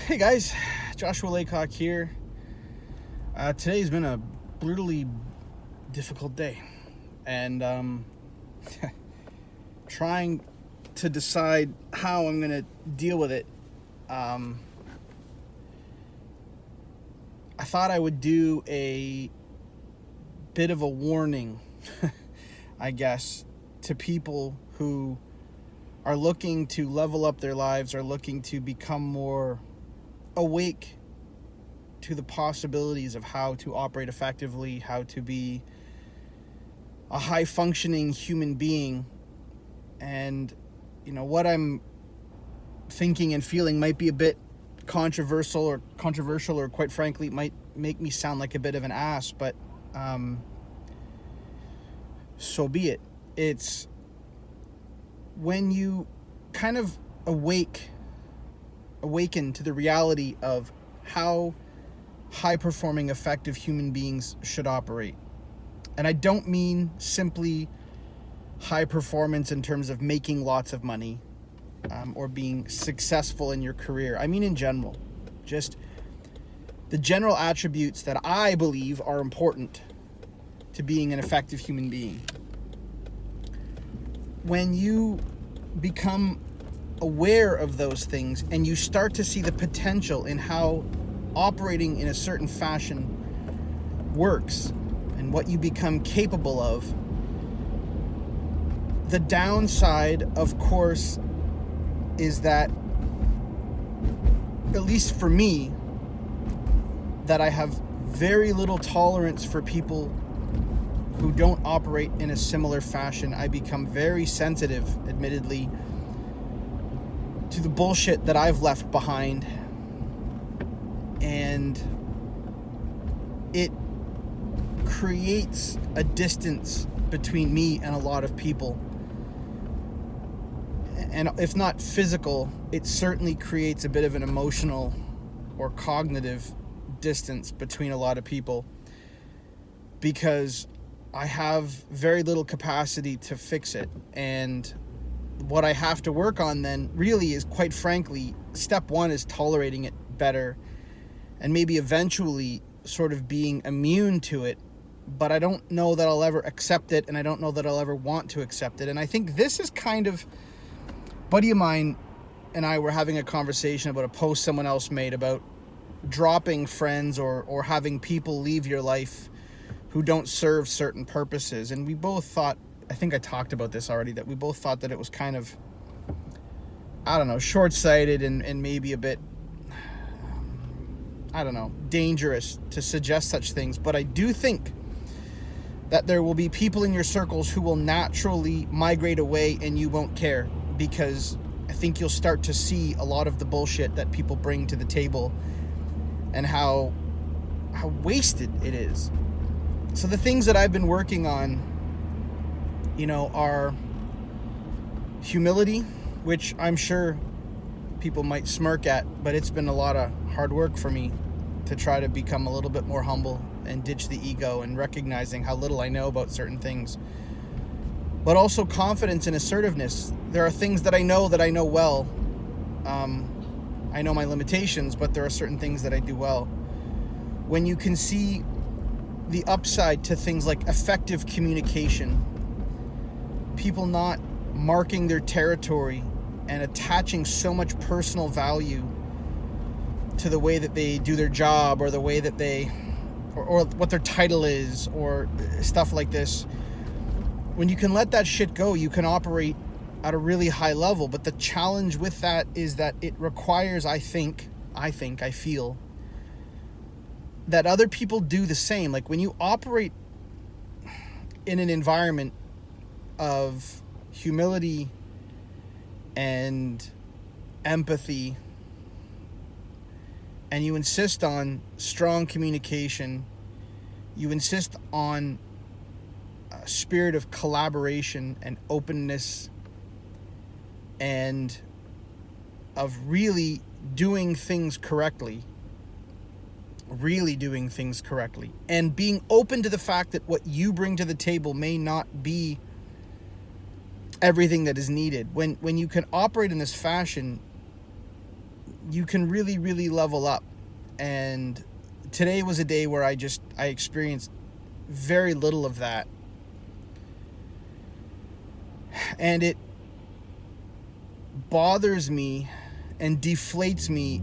Hey guys, Joshua Laycock here. Today's been a brutally difficult day, and trying to decide how I'm gonna deal with it. Um, I thought I would do a bit of a warning, I guess, to people who are looking to level up their lives, are looking to become more awake to the possibilities of how to operate effectively, how to be a high functioning human being. And, what I'm thinking and feeling might be a bit controversial, or quite frankly, might make me sound like a bit of an ass, but so be it. It's when you kind of awaken to the reality of how high performing, effective human beings should operate. And I don't mean simply high performance in terms of making lots of money or being successful in your career. I mean in general, just the general attributes that I believe are important to being an effective human being. When you become aware of those things and you start to see the potential in how operating in a certain fashion works and what you become capable of, the downside, of course, is that, at least for me, that I have very little tolerance for people who don't operate in a similar fashion. I become very sensitive, admittedly, to the bullshit that I've left behind, and it creates a distance between me and a lot of people. And if not physical, it certainly creates a bit of an emotional or cognitive distance between a lot of people, because I have very little capacity to fix it. And what I have to work on then really is, quite frankly, step one is tolerating it better and maybe eventually sort of being immune to it. But I don't know that I'll ever accept it, and I don't know that I'll ever want to accept it. And I think this is kind of, a buddy of mine and I were having a conversation about a post someone else made about dropping friends or having people leave your life who don't serve certain purposes. And we both thought, I think I talked about this already, that we both thought that it was kind of, I don't know, short-sighted and maybe a bit, I don't know, dangerous to suggest such things. But I do think that there will be people in your circles who will naturally migrate away and you won't care, because I think you'll start to see a lot of the bullshit that people bring to the table and how wasted it is. So the things that I've been working on, are humility, which I'm sure people might smirk at, but it's been a lot of hard work for me to try to become a little bit more humble and ditch the ego and recognizing how little I know about certain things. But also confidence and assertiveness. There are things that I know well. I know my limitations, but there are certain things that I do well. When you can see the upside to things like effective communication, people not marking their territory and attaching so much personal value to the way that they do their job, or the way that they, or what their title is, or stuff like this. When you can let that shit go, you can operate at a really high level. But the challenge with that is that it requires, I feel, that other people do the same. Like when you operate in an environment of humility and empathy, and you insist on strong communication, you insist on a spirit of collaboration and openness, and of really doing things correctly, and being open to the fact that what you bring to the table may not be everything that is needed. When you can operate in this fashion, you can really, really level up. And today was a day where I experienced very little of that. And it bothers me and deflates me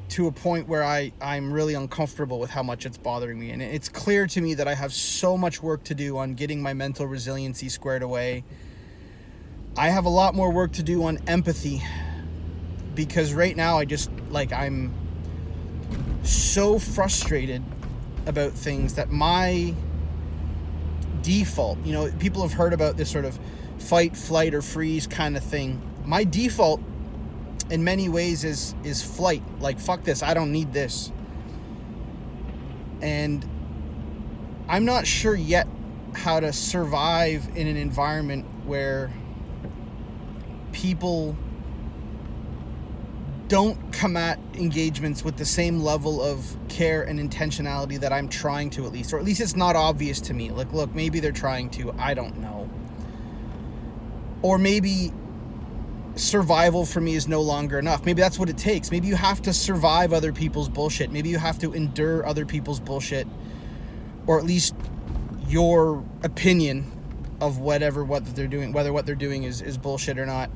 to a point where I'm really uncomfortable with how much it's bothering me. And it's clear to me that I have so much work to do on getting my mental resiliency squared away. I have a lot more work to do on empathy, because right now I'm so frustrated about things that my default, people have heard about this sort of fight, flight, or freeze kind of thing. My default in many ways is flight. Like, fuck this, I don't need this. And I'm not sure yet how to survive in an environment where people don't come at engagements with the same level of care and intentionality that I'm trying to, at least. Or at least it's not obvious to me. Like, look, maybe they're trying to, I don't know. Or maybe survival for me is no longer enough. Maybe that's what it takes. Maybe you have to survive other people's bullshit. Maybe you have to endure other people's bullshit, or at least your opinion of what they're doing, whether what they're doing is bullshit or not.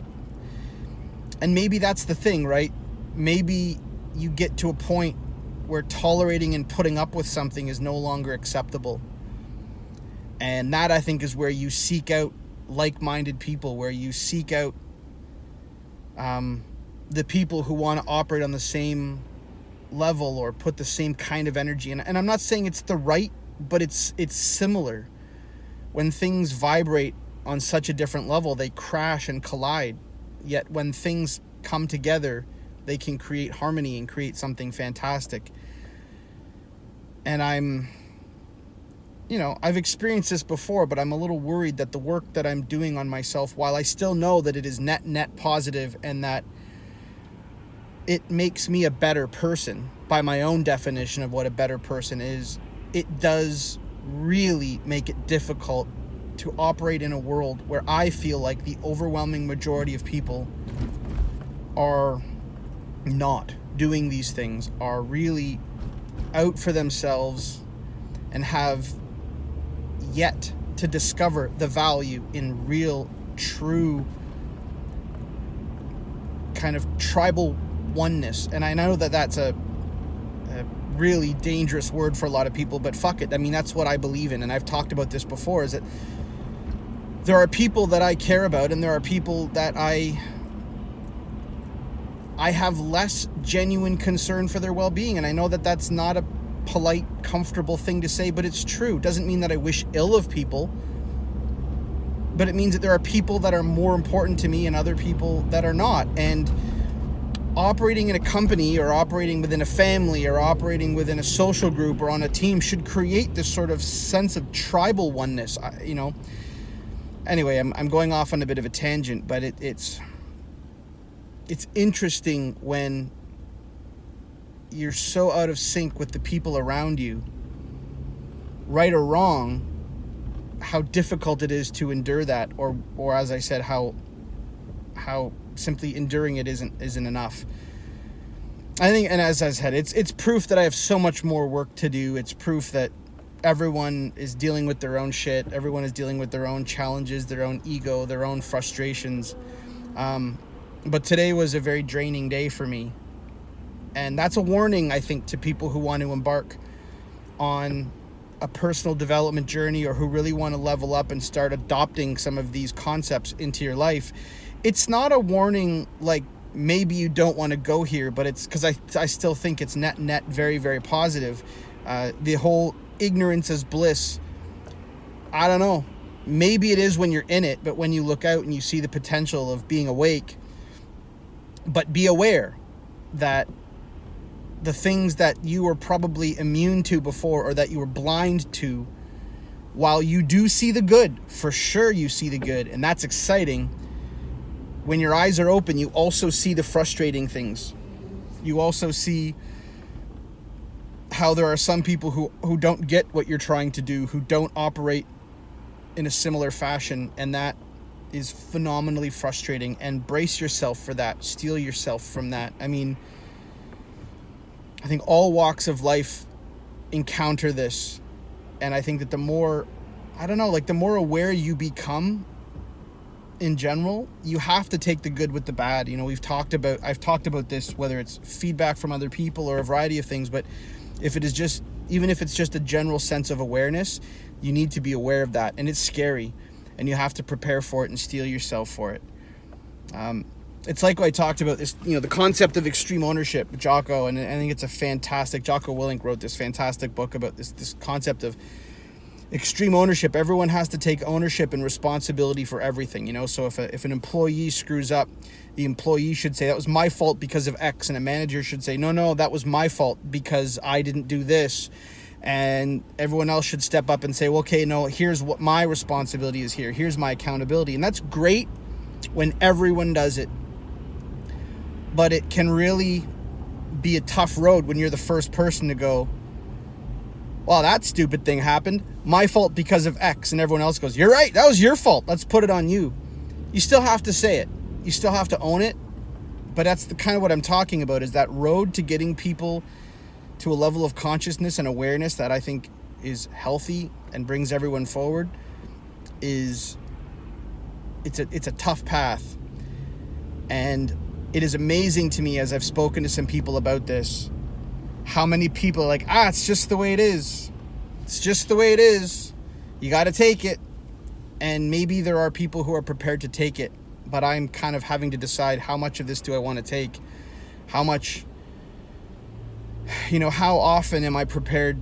And maybe that's the thing, right? Maybe you get to a point where tolerating and putting up with something is no longer acceptable. And that, I think, is where you seek out like-minded people, where you seek out the people who want to operate on the same level or put the same kind of energy. And I'm not saying it's the right, but it's similar. When things vibrate on such a different level, they crash and collide. Yet when things come together, they can create harmony and create something fantastic. And I've experienced this before, but I'm a little worried that the work that I'm doing on myself, while I still know that it is net positive and that it makes me a better person by my own definition of what a better person is, it does really make it difficult to operate in a world where I feel like the overwhelming majority of people are not doing these things, are really out for themselves, and have yet to discover the value in real, true kind of tribal oneness. And I know that that's a really dangerous word for a lot of people, but fuck it. I mean, that's what I believe in. And I've talked about this before, is that there are people that I care about, and there are people that I have less genuine concern for their well-being. And I know that that's not a polite, comfortable thing to say, but it's true. It doesn't mean that I wish ill of people, but it means that there are people that are more important to me and other people that are not. And operating in a company, or operating within a family, or operating within a social group or on a team should create this sort of sense of tribal oneness. Anyway, I'm going off on a bit of a tangent, but it's interesting when you're so out of sync with the people around you, right or wrong, how difficult it is to endure that, or as I said, how simply enduring it isn't enough. I think, and as I said, it's proof that I have so much more work to do. It's proof that everyone is dealing with their own shit. Everyone is dealing with their own challenges, their own ego, their own frustrations. But today was a very draining day for me. And that's a warning, I think, to people who want to embark on a personal development journey, or who really want to level up and start adopting some of these concepts into your life. It's not a warning like maybe you don't want to go here, but it's because I still think it's net very, very positive. The whole ignorance is bliss, I don't know. Maybe it is when you're in it, but when you look out and you see the potential of being awake, but be aware that the things that you were probably immune to before, or that you were blind to, while you do see the good, for sure you see the good, and that's exciting. When your eyes are open, you also see the frustrating things. You also see how there are some people who don't get what you're trying to do, who don't operate in a similar fashion, and that is phenomenally frustrating, and brace yourself for that. Steel yourself from that. I mean, I think all walks of life encounter this, and I think that the more, I don't know, like the more aware you become in general, you have to take the good with the bad. You know, I've talked about this, whether it's feedback from other people or a variety of things, but even if it's just a general sense of awareness, you need to be aware of that, and it's scary, and you have to prepare for it and steel yourself for it. It's like I talked about this, you know, the concept of extreme ownership, Jocko, and I think it's a fantastic, Jocko Willink wrote this fantastic book about this concept of extreme ownership. Everyone has to take ownership and responsibility for everything, you know. So if an employee screws up, the employee should say, that was my fault because of X, and a manager should say, no, that was my fault because I didn't do this. And everyone else should step up and say, well, okay, no, here's what my responsibility is here. Here's my accountability. And that's great when everyone does it. But it can really be a tough road when you're the first person to go, well, that stupid thing happened. My fault because of X. And everyone else goes, you're right. That was your fault. Let's put it on you. You still have to say it. You still have to own it. But that's the kind of what I'm talking about, is that road to getting people to a level of consciousness and awareness that I think is healthy and brings everyone forward. It's a tough path. And it is amazing to me, as I've spoken to some people about this, how many people are like, it's just the way it is. It's just the way it is. You got to take it. And maybe there are people who are prepared to take it, but I'm kind of having to decide, how much of this do I want to take? How much, you know, how often am I prepared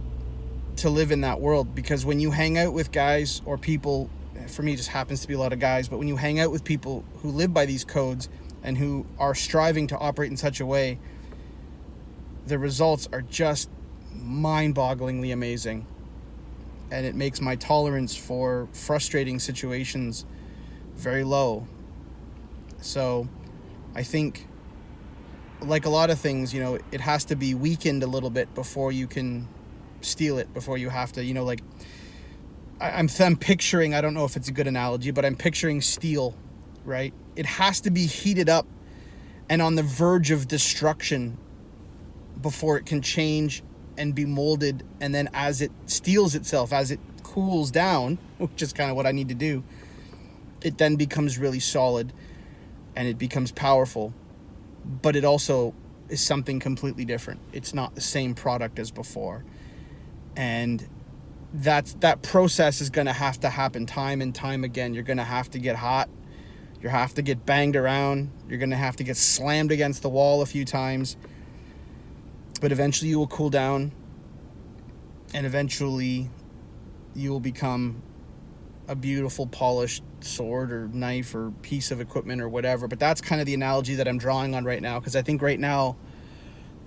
to live in that world? Because when you hang out with guys or people, for me it just happens to be a lot of guys, but when you hang out with people who live by these codes and who are striving to operate in such a way, the results are just mind-bogglingly amazing. And it makes my tolerance for frustrating situations very low. So I think, like a lot of things, you know, it has to be weakened a little bit before you can steal it, before you have to, you know, like, I'm picturing, I don't know if it's a good analogy, but I'm picturing steel, right? It has to be heated up and on the verge of destruction before it can change and be molded. And then as it steels itself, as it cools down, which is kind of what I need to do, it then becomes really solid and it becomes powerful. But it also is something completely different. It's not the same product as before. And that process is going to have to happen time and time again. You're going to have to get hot. You have to get banged around. You're going to have to get slammed against the wall a few times. But eventually you will cool down. And eventually you will become a beautiful polished sword or knife or piece of equipment or whatever. But that's kind of the analogy that I'm drawing on right now. Because I think right now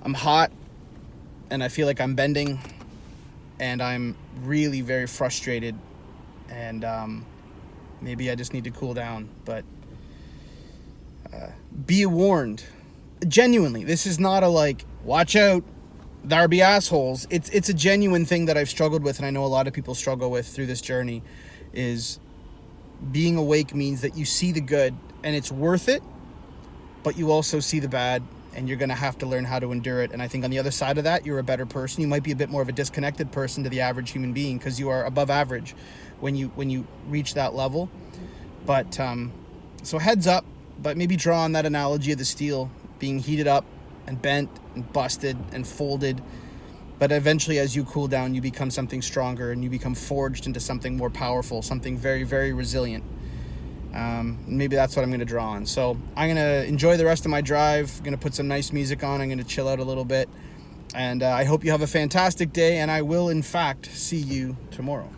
I'm hot and I feel like I'm bending. And I'm really very frustrated. And maybe I just need to cool down. But be warned. Genuinely, this is not a like, watch out, there be assholes. It's a genuine thing that I've struggled with, and I know a lot of people struggle with through this journey, is being awake means that you see the good and it's worth it, but you also see the bad, and you're going to have to learn how to endure it. And I think on the other side of that, you're a better person. You might be a bit more of a disconnected person to the average human being, because you are above average when you reach that level. But so heads up, but maybe draw on that analogy of the steel being heated up and bent and busted and folded. But eventually, as you cool down, you become something stronger and you become forged into something more powerful, something very, very resilient. Maybe that's what I'm going to draw on. So I'm going to enjoy the rest of my drive. I'm going to put some nice music on. I'm going to chill out a little bit. And I hope you have a fantastic day. And I will, in fact, see you tomorrow.